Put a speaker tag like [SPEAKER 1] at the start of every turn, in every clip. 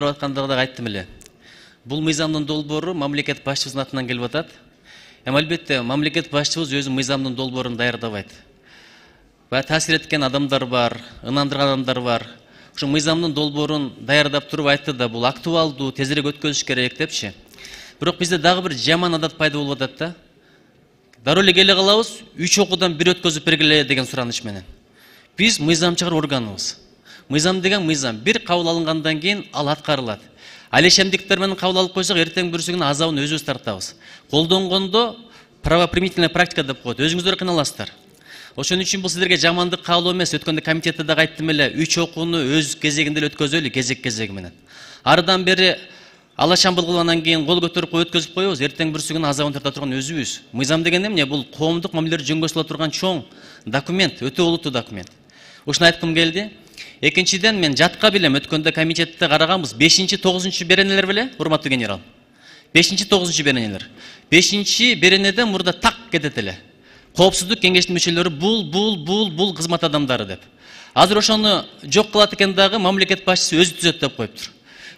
[SPEAKER 1] барып аткандыгы да айттым эле. Бул мыйзамдын долбоору мамлекет башчыбызынын атынан келип атат. Албетте мамлекет башчыбыз өзү мыйзамдын долбоорун даярдабайт. Таасир эткен адамдар бар, ынандырган адамдар бар. Ошо мыйзамдын долбоорун даярдап туруп айтты да, бул актуалдуу, тезирээк өткөзүш керек депчи. Бирок бизде дагы бир жаман адат пайда болуп атат да. Дароо эле келе калабыз, 3 окуудан 1 өткөзүп бергиле деген сураныш менен. Биз мыйзам чыгаруу органыбыз. Мыйзам деген мыйзам. Бир кабыл алынгандан кийин ал аткарылат. Алешемдиктер менен кабыл алып койсок, эртең бүрсүгүн азабын өзүбүз тартабыз. Колдонгондо правоприменительная практика деп коет. Өзүңүздөр кыйналасыздар. Ошон үчүн бул сиздерге жамандык каалоо эмес. Өткөндө комитетте да айттым эле, 3 окууну өз кезегинде эле өткөзөлү, кезек менен. Арыдан бери алашамбыл кылгандан кийин кол көтөрүп өткөзүп коебуз, эртең бүрсүгүн азабын тарта турган өзүбүз. Мыйзам деген эмне? Бул коомдук мамилелер жөнгө сала турган чоң документ, өтө олуттуу документ. Ушуну айткым келди. Экинчиден, мен жатка билем, өткөндө комитетте караганбыз, 5-9 беренелер беле, урматтуу генерал. 5-9 беренелер. 5-беренеде мурда так кетет эле. Коопсуздук кеңештин мүчөлөрү бул кызмат адамдары деп. Азыр ошону жок кылат экен дагы мамлекет башчысы өзү түзөт деп коюптур.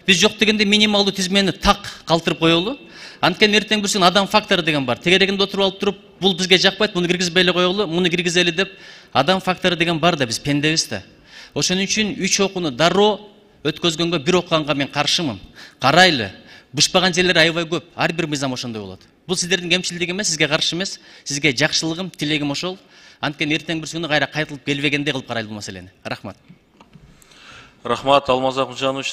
[SPEAKER 1] Биз жок дегенде минималдуу тизмени так калтырып коелу. Анткени эртең бүрсүгүн адам фактору деген бар. Тегерегинде отуруп алып туруп, бул бизге жакпайт, муну киргизбей эле коелу, муну киргизели деп адам фактору деген бар да, биз пендебиз да. Ошон үчүн 3 окууну дароо өткөзгөнгө 1 окуганга мен каршымын. Карайлы. Бышпаган жерлери аябай көп. Ар бир мыйзам ошондой болот. Бул сиздердин кемчилдиги эмес, сизге каршы эмес. Сизге жакшылыгым, тилегим ошол. Анткени эртең бүрсүгүнү кайра кайтылып келбегендей кылып карайлы бул маселени. Рахмат.
[SPEAKER 2] Рахмат, Алмаз Акмыжанович.